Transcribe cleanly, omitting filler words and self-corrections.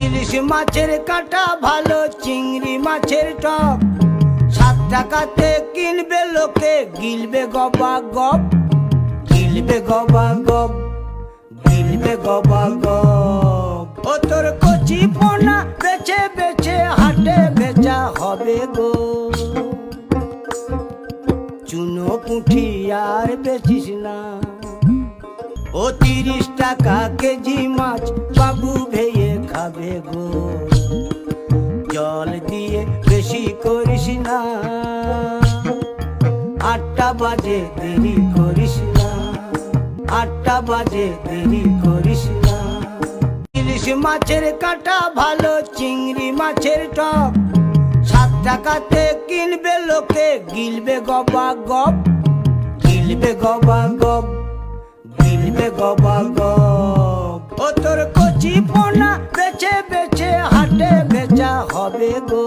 ইলিশ মাছের কাঁটা ভালো, চিংড়ি মাছের টক, 7 টাকাতে কিনবে লোকে, গিলবে গবা গপ, গিলবে গবা গপ, গিলবে গবা গপ। ও তোর কচি পোনা বেছে বেছে হাটে বেচা হবে গো। চুনো পুঁঠি আর বেচিস না, ও 30 টাকা কেজি মাছ বাবু ভেয়ে খাবে গো। জল দিয়ে বেশি করিস না, 8টা বাজে দেরি করিস না, 8টা বাজে দেরি করিস না। ইলিশ মাছের কাঁটা ভালো, চিংড়ি মাছের টক, 7 টাকাতে কিনবে লোকে, গিলবে গবা গপ, গিলবে গবা গপ, গিলবে গবা গপ। ও তোর কচি পোনা বেছে বেছে হাটে বেচা হবে গো।